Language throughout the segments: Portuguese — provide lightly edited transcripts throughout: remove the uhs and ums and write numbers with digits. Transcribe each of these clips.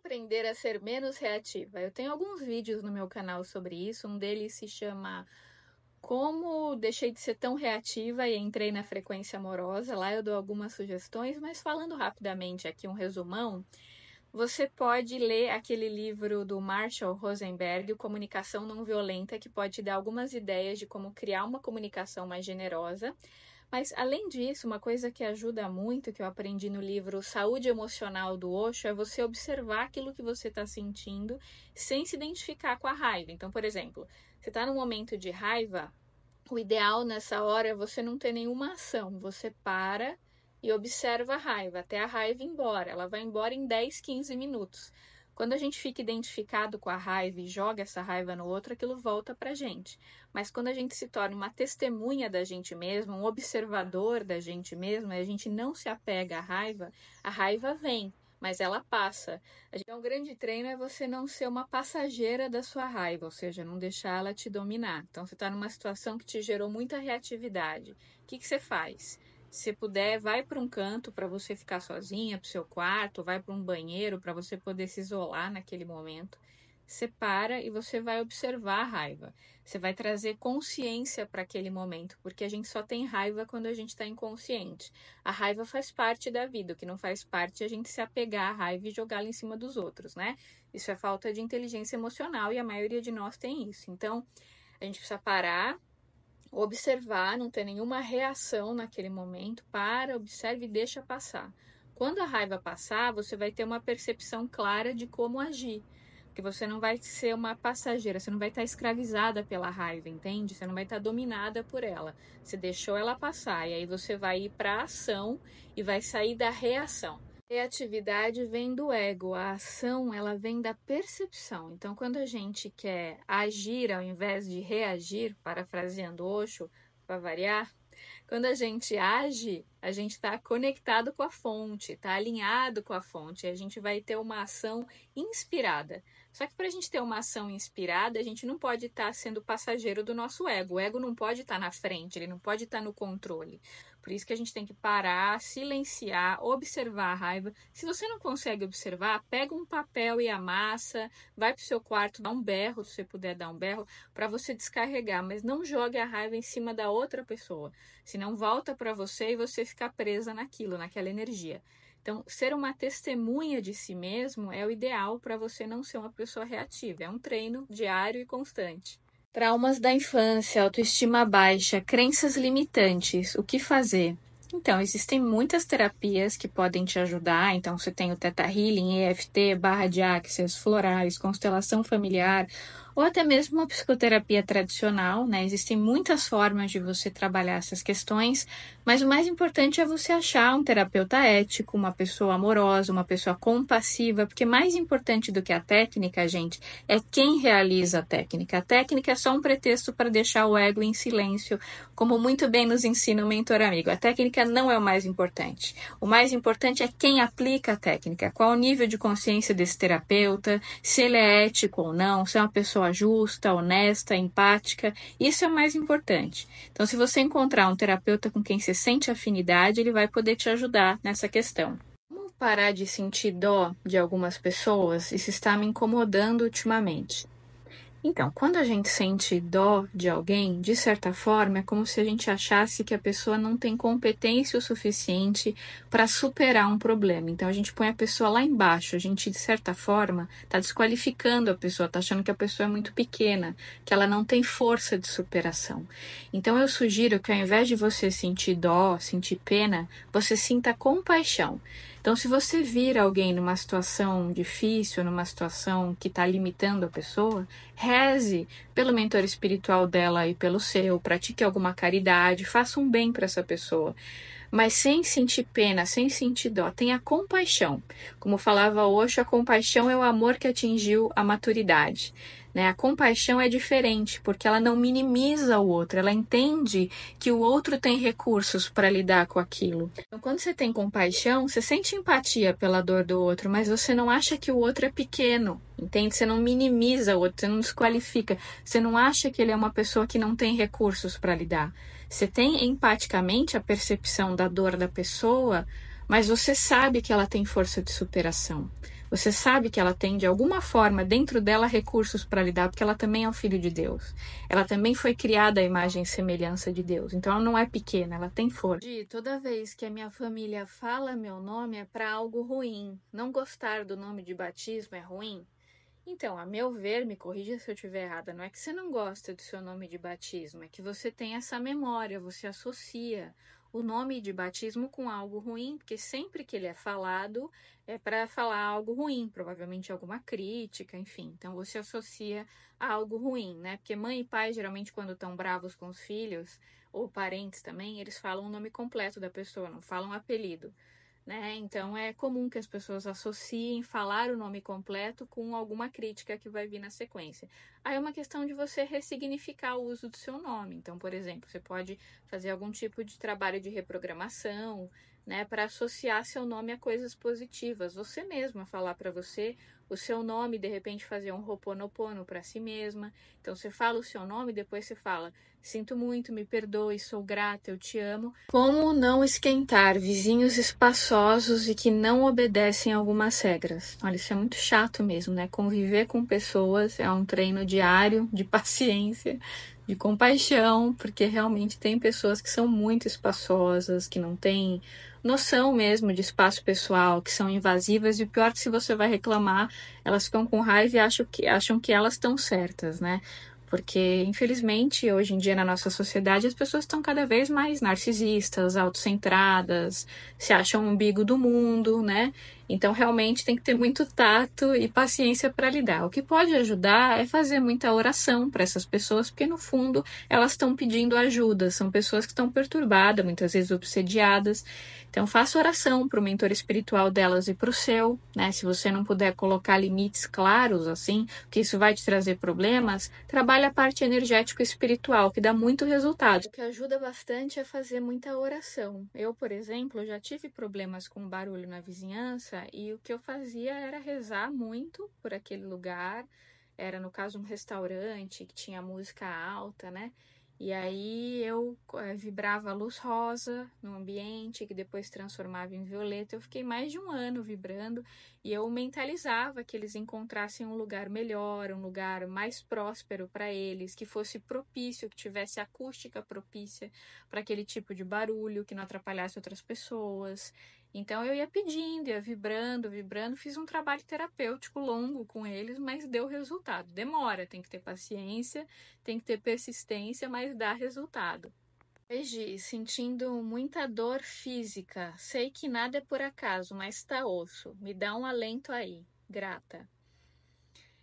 Aprender a ser menos reativa. Eu tenho alguns vídeos no meu canal sobre isso. Um deles se chama Como Deixei de Ser Tão Reativa e Entrei na Frequência Amorosa. Lá eu dou algumas sugestões, mas falando rapidamente aqui um resumão, você pode ler aquele livro do Marshall Rosenberg, Comunicação Não Violenta, que pode dar algumas ideias de como criar uma comunicação mais generosa. Mas, além disso, uma coisa que ajuda muito, que eu aprendi no livro Saúde Emocional do Osho, é você observar aquilo que você está sentindo sem se identificar com a raiva. Então, por exemplo, você está num momento de raiva, o ideal nessa hora é você não ter nenhuma ação. Você para e observa a raiva, até a raiva ir embora. Ela vai embora em 10, 15 minutos. Quando a gente fica identificado com a raiva e joga essa raiva no outro, aquilo volta pra gente. Mas quando a gente se torna uma testemunha da gente mesmo, um observador da gente mesmo, e a gente não se apega à raiva vem, mas ela passa. Então, o grande treino é você não ser uma passageira da sua raiva, ou seja, não deixar ela te dominar. Então, você está numa situação que te gerou muita reatividade. O que você faz? Se puder, vai para um canto para você ficar sozinha, para o seu quarto, vai para um banheiro para você poder se isolar naquele momento. Você para e você vai observar a raiva. Você vai trazer consciência para aquele momento, porque a gente só tem raiva quando a gente está inconsciente. A raiva faz parte da vida, o que não faz parte é a gente se apegar à raiva e jogá-la em cima dos outros, né? Isso é falta de inteligência emocional e a maioria de nós tem isso. Então, a gente precisa parar, observar, não ter nenhuma reação naquele momento, observe e deixa passar. Quando a raiva passar, você vai ter uma percepção clara de como agir, porque você não vai ser uma passageira, você não vai estar escravizada pela raiva, entende? Você não vai estar dominada por ela, você deixou ela passar, e aí você vai ir para a ação e vai sair da reação. Reatividade vem do ego, a ação ela vem da percepção. Então, quando a gente quer agir ao invés de reagir, parafraseando Osho, para variar, quando a gente age, a gente está conectado com a fonte, está alinhado com a fonte, e a gente vai ter uma ação inspirada. Só que para a gente ter uma ação inspirada, a gente não pode estar sendo passageiro do nosso ego. O ego não pode estar na frente, ele não pode estar no controle. Por isso que a gente tem que parar, silenciar, observar a raiva. Se você não consegue observar, pega um papel e amassa, vai para o seu quarto, dá um berro, se você puder dar um berro, para você descarregar. Mas não jogue a raiva em cima da outra pessoa. Senão volta para você e você fica presa naquilo, naquela energia. Então, ser uma testemunha de si mesmo é o ideal para você não ser uma pessoa reativa. É um treino diário e constante. Traumas da infância, autoestima baixa, crenças limitantes, o que fazer? Então, existem muitas terapias que podem te ajudar. Então, você tem o Theta Healing, EFT, barra de axis, florais, constelação familiar, ou até mesmo uma psicoterapia tradicional, né? Existem muitas formas de você trabalhar essas questões, mas o mais importante é você achar um terapeuta ético, uma pessoa amorosa, uma pessoa compassiva, porque mais importante do que a técnica, gente, é quem realiza a técnica. A técnica é só um pretexto para deixar o ego em silêncio, como muito bem nos ensina o mentor amigo. A técnica não é o mais importante. O mais importante é quem aplica a técnica, qual o nível de consciência desse terapeuta, se ele é ético ou não, se é uma pessoa justa, honesta, empática. Isso é o mais importante. Então, se você encontrar um terapeuta com quem você sente afinidade, ele vai poder te ajudar nessa questão. Como parar de sentir dó de algumas pessoas? Isso está me incomodando ultimamente. Então, quando a gente sente dó de alguém, de certa forma, é como se a gente achasse que a pessoa não tem competência o suficiente para superar um problema. Então, a gente põe a pessoa lá embaixo, a gente, de certa forma, está desqualificando a pessoa, está achando que a pessoa é muito pequena, que ela não tem força de superação. Então, eu sugiro que ao invés de você sentir dó, sentir pena, você sinta compaixão. Então, se você vir alguém numa situação difícil, numa situação que está limitando a pessoa, reze pelo mentor espiritual dela e pelo seu, pratique alguma caridade, faça um bem para essa pessoa. Mas sem sentir pena, sem sentir dó, tenha compaixão. Como falava Osho, a compaixão é o amor que atingiu a maturidade. A compaixão é diferente, porque ela não minimiza o outro, ela entende que o outro tem recursos para lidar com aquilo. Então, quando você tem compaixão, você sente empatia pela dor do outro, mas você não acha que o outro é pequeno, entende? Você não minimiza o outro, você não desqualifica, você não acha que ele é uma pessoa que não tem recursos para lidar. Você tem empaticamente a percepção da dor da pessoa, mas você sabe que ela tem força de superação. Você sabe que ela tem, de alguma forma, dentro dela, recursos para lidar, porque ela também é o filho de Deus. Ela também foi criada à imagem e semelhança de Deus. Então, ela não é pequena, ela tem força. Toda vez que a minha família fala meu nome é para algo ruim. Não gostar do nome de batismo é ruim? Então, a meu ver, me corrija se eu estiver errada, não é que você não gosta do seu nome de batismo, é que você tem essa memória, você associa o nome de batismo com algo ruim, porque sempre que ele é falado, é para falar algo ruim, provavelmente alguma crítica, enfim. Então, você associa a algo ruim, né? Porque mãe e pai, geralmente, quando estão bravos com os filhos, ou parentes também, eles falam o nome completo da pessoa, não falam apelido, né? Então é comum que as pessoas associem falar o nome completo com alguma crítica que vai vir na sequência. Aí é uma questão de você ressignificar o uso do seu nome. Então, por exemplo, você pode fazer algum tipo de trabalho de reprogramação, né, para associar seu nome a coisas positivas. Você mesma falar para você o seu nome, de repente fazer um ho'oponopono para si mesma. Então você fala o seu nome, depois você fala: sinto muito, me perdoe, sou grata, eu te amo. Como não esquentar vizinhos espaçosos e que não obedecem algumas regras? Olha, isso é muito chato mesmo, né? Conviver com pessoas é um treino diário de paciência, de compaixão, porque realmente tem pessoas que são muito espaçosas, que não têm noção mesmo de espaço pessoal, que são invasivas, e o pior é que se você vai reclamar, elas ficam com raiva e acham que elas estão certas, né? Porque, infelizmente, hoje em dia na nossa sociedade, as pessoas estão cada vez mais narcisistas, autocentradas, se acham o umbigo do mundo, né? Então, realmente tem que ter muito tato e paciência para lidar. O que pode ajudar é fazer muita oração para essas pessoas, porque, no fundo, elas estão pedindo ajuda. São pessoas que estão perturbadas, muitas vezes obsediadas. Então, faça oração para o mentor espiritual delas e para o seu, né? Se você não puder colocar limites claros, assim, porque isso vai te trazer problemas, trabalhe a parte energético espiritual, que dá muito resultado. O que ajuda bastante é fazer muita oração. Eu, por exemplo, já tive problemas com barulho na vizinhança e o que eu fazia era rezar muito por aquele lugar. Era, no caso, um restaurante que tinha música alta, né? E aí eu vibrava luz rosa no ambiente, que depois transformava em violeta. Eu fiquei mais de um ano vibrando e eu mentalizava que eles encontrassem um lugar melhor, um lugar mais próspero para eles, que fosse propício, que tivesse acústica propícia para aquele tipo de barulho, que não atrapalhasse outras pessoas. Então eu ia pedindo, ia vibrando, vibrando, fiz um trabalho terapêutico longo com eles, mas deu resultado. Demora, tem que ter paciência, tem que ter persistência, mas dá resultado. Gi, sentindo muita dor física. Sei que nada é por acaso, mas tá osso. Me dá um alento aí. Grata.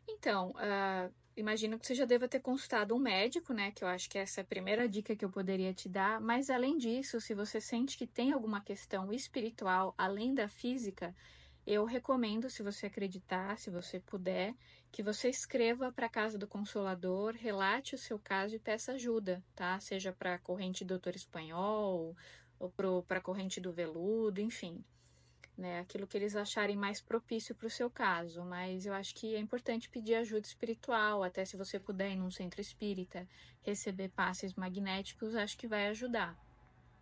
Então, imagino que você já deva ter consultado um médico, né? Que eu acho que essa é a primeira dica que eu poderia te dar. Mas além disso, se você sente que tem alguma questão espiritual além da física, eu recomendo, se você acreditar, se você puder, que você escreva para a Casa do Consolador, relate o seu caso e peça ajuda, tá? Seja para a corrente Doutor Espanhol ou para a corrente do veludo, enfim, né? Aquilo que eles acharem mais propício para o seu caso. Mas eu acho que é importante pedir ajuda espiritual, até se você puder ir num centro espírita, receber passes magnéticos, acho que vai ajudar.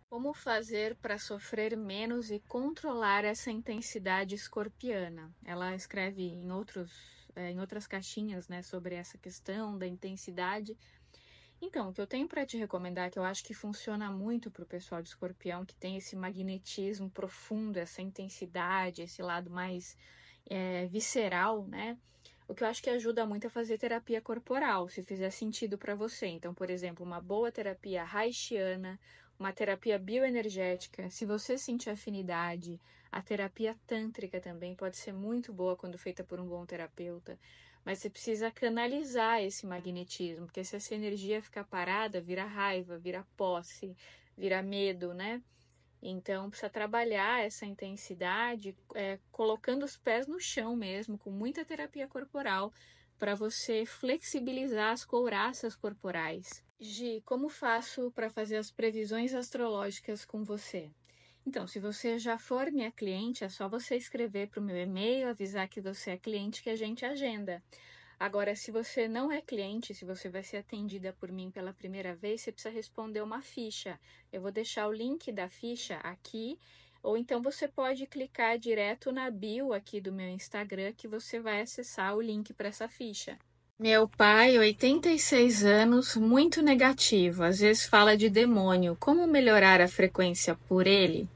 Como fazer para sofrer menos e controlar essa intensidade escorpiana? Ela escreve em outras caixinhas, né, sobre essa questão da intensidade. Então, o que eu tenho para te recomendar, que eu acho que funciona muito para o pessoal de escorpião, que tem esse magnetismo profundo, essa intensidade, esse lado mais visceral, né? O que eu acho que ajuda muito é fazer terapia corporal, se fizer sentido para você. Então, por exemplo, uma boa terapia haitiana, uma terapia bioenergética, se você sentir afinidade, a terapia tântrica também pode ser muito boa quando feita por um bom terapeuta. Mas você precisa canalizar esse magnetismo, porque se essa energia ficar parada, vira raiva, vira posse, vira medo, né? Então, precisa trabalhar essa intensidade, colocando os pés no chão mesmo, com muita terapia corporal, para você flexibilizar as couraças corporais. Gi, como faço para fazer as previsões astrológicas com você? Então, se você já for minha cliente, é só você escrever para o meu e-mail, avisar que você é cliente, que a gente agenda. Agora, se você não é cliente, se você vai ser atendida por mim pela primeira vez, você precisa responder uma ficha. Eu vou deixar o link da ficha aqui Ou então você pode clicar direto na bio aqui do meu Instagram que você vai acessar o link para essa ficha. Meu pai, 86 anos, muito negativo, às vezes fala de demônio. Como melhorar a frequência por ele?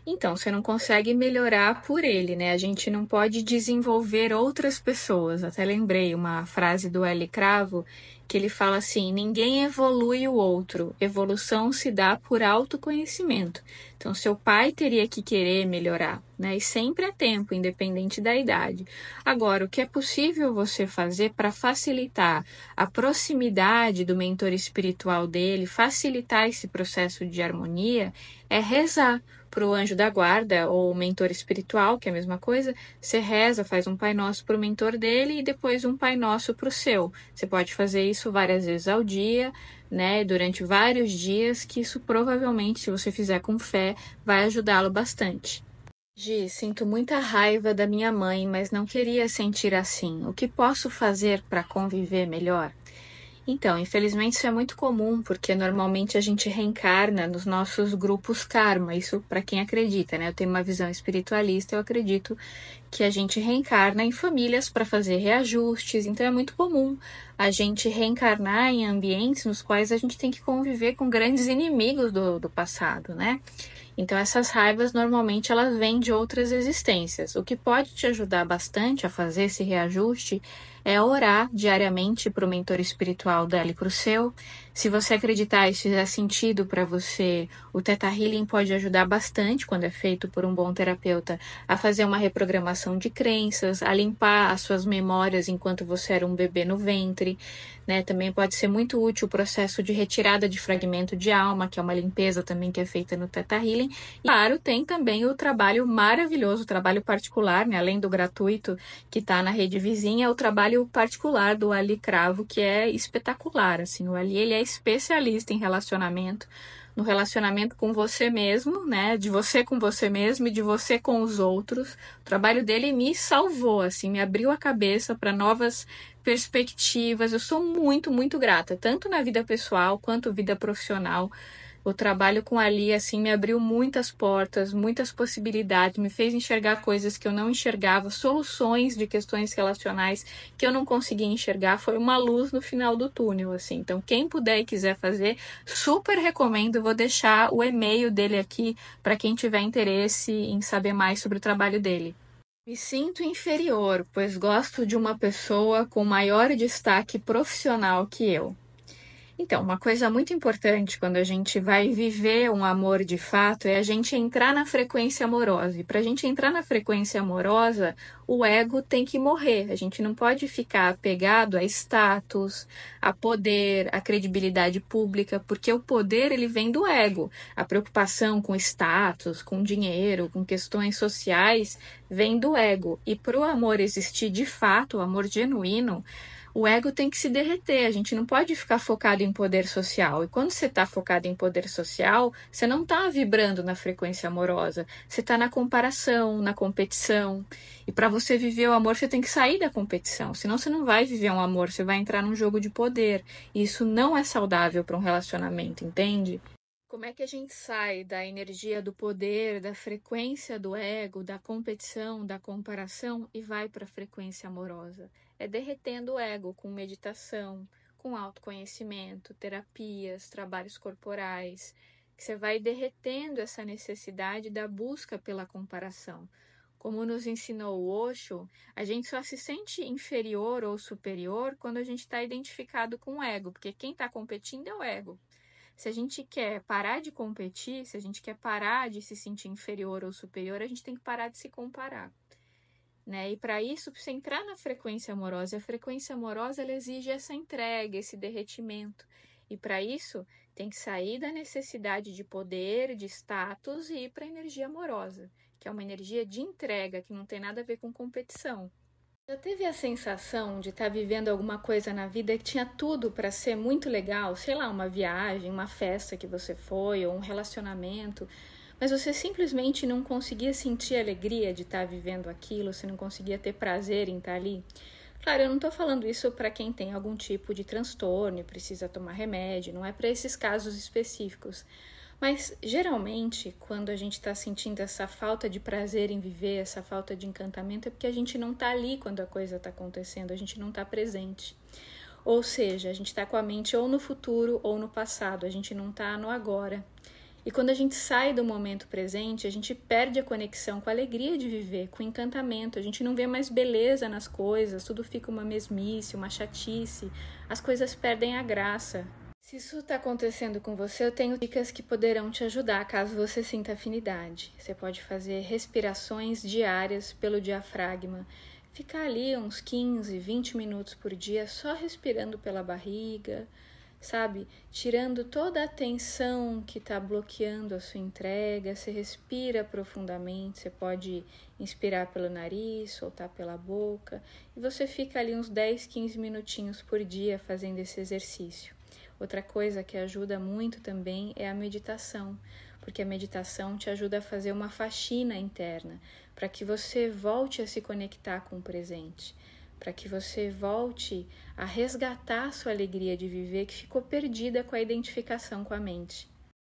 Então, você não consegue melhorar por ele, né? A gente não pode desenvolver outras pessoas. Até lembrei uma frase do L. Cravo que ele fala assim: ninguém evolui o outro, evolução se dá por autoconhecimento. Então, seu pai teria que querer melhorar, né? E sempre é tempo, independente da idade. Agora, o que é possível você fazer para facilitar a proximidade do mentor espiritual dele, facilitar esse processo de harmonia, é rezar para o anjo da guarda ou mentor espiritual, que é a mesma coisa. Você reza, faz um Pai Nosso para o mentor dele e depois um Pai Nosso para o seu. Você pode fazer isso várias vezes ao dia, né? Durante vários dias, que isso provavelmente, se você fizer com fé, vai ajudá-lo bastante. Gi, sinto muita raiva da minha mãe, mas não queria sentir assim. O que posso fazer para conviver melhor? Então, infelizmente isso é muito comum, porque normalmente a gente reencarna nos nossos grupos karma, isso para quem acredita, né? Eu tenho uma visão espiritualista, eu acredito que a gente reencarna em famílias para fazer reajustes, então é muito comum a gente reencarnar em ambientes nos quais a gente tem que conviver com grandes inimigos do passado, né? Então essas raivas normalmente elas vêm de outras existências. O que pode te ajudar bastante a fazer esse reajuste é orar diariamente para o mentor espiritual dela e para o seu. Se você acreditar e fizer sentido para você, o Theta Healing pode ajudar bastante, quando é feito por um bom terapeuta, a fazer uma reprogramação de crenças, a limpar as suas memórias enquanto você era um bebê no ventre, né? Também pode ser muito útil o processo de retirada de fragmento de alma, que é uma limpeza também que é feita no Theta Healing. E, claro, tem também o trabalho maravilhoso, o trabalho particular, né? Além do gratuito que está na rede vizinha, o trabalho particular do Ali Cravo, que é espetacular, assim. O Ali, ele é especialista em relacionamento, no relacionamento com você mesmo, né? De você com você mesmo e de você com os outros. O trabalho dele me salvou, assim, me abriu a cabeça para novas perspectivas. Eu sou muito, muito grata, tanto na vida pessoal quanto vida profissional. O trabalho com a Ali, assim, me abriu muitas portas, muitas possibilidades, me fez enxergar coisas que eu não enxergava, soluções de questões relacionais que eu não conseguia enxergar. Foi uma luz no final do túnel, assim. Então, quem puder e quiser fazer, super recomendo. Vou deixar o e-mail dele aqui para quem tiver interesse em saber mais sobre o trabalho dele. Me sinto inferior, pois gosto de uma pessoa com maior destaque profissional que eu. Então, uma coisa muito importante quando a gente vai viver um amor de fato é a gente entrar na frequência amorosa. E para a gente entrar na frequência amorosa, o ego tem que morrer. A gente não pode ficar apegado a status, a poder, a credibilidade pública, porque o poder ele vem do ego. A preocupação com status, com dinheiro, com questões sociais, vem do ego. E para o amor existir de fato, o amor genuíno, o ego tem que se derreter, a gente não pode ficar focado em poder social. E quando você está focado em poder social, você não está vibrando na frequência amorosa, você está na comparação, na competição. E para você viver o amor, você tem que sair da competição, senão você não vai viver um amor, você vai entrar num jogo de poder. E isso não é saudável para um relacionamento, entende? Como é que a gente sai da energia do poder, da frequência do ego, da competição, da comparação e vai para a frequência amorosa? É derretendo o ego com meditação, com autoconhecimento, terapias, trabalhos corporais, que você vai derretendo essa necessidade da busca pela comparação. Como nos ensinou o Osho, a gente só se sente inferior ou superior quando a gente está identificado com o ego, porque quem está competindo é o ego. Se a gente quer parar de competir, se a gente quer parar de se sentir inferior ou superior, a gente tem que parar de se comparar, né? E para isso, precisa entrar na frequência amorosa. E a frequência amorosa ela exige essa entrega, esse derretimento. E para isso, tem que sair da necessidade de poder, de status e ir para a energia amorosa, que é uma energia de entrega, que não tem nada a ver com competição. Já teve a sensação de estar vivendo alguma coisa na vida que tinha tudo para ser muito legal, sei lá, uma viagem, uma festa que você foi, ou um relacionamento, mas você simplesmente não conseguia sentir a alegria de estar vivendo aquilo, você não conseguia ter prazer em estar ali? Claro, eu não estou falando isso para quem tem algum tipo de transtorno e precisa tomar remédio, não é para esses casos específicos. Mas, geralmente, quando a gente está sentindo essa falta de prazer em viver, essa falta de encantamento, é porque a gente não está ali quando a coisa está acontecendo, a gente não está presente. Ou seja, a gente está com a mente ou no futuro ou no passado, a gente não está no agora. E quando a gente sai do momento presente, a gente perde a conexão com a alegria de viver, com o encantamento. A gente não vê mais beleza nas coisas, tudo fica uma mesmice, uma chatice, as coisas perdem a graça. Se isso está acontecendo com você, eu tenho dicas que poderão te ajudar caso você sinta afinidade. Você pode fazer respirações diárias pelo diafragma. Ficar ali uns 15, 20 minutos por dia só respirando pela barriga, sabe? Tirando toda a tensão que está bloqueando a sua entrega. Você respira profundamente, você pode inspirar pelo nariz, soltar pela boca. E você fica ali uns 10, 15 minutinhos por dia fazendo esse exercício. Outra coisa que ajuda muito também é a meditação, porque a meditação te ajuda a fazer uma faxina interna, para que você volte a se conectar com o presente, para que você volte a resgatar sua alegria de viver que ficou perdida com a identificação com a mente.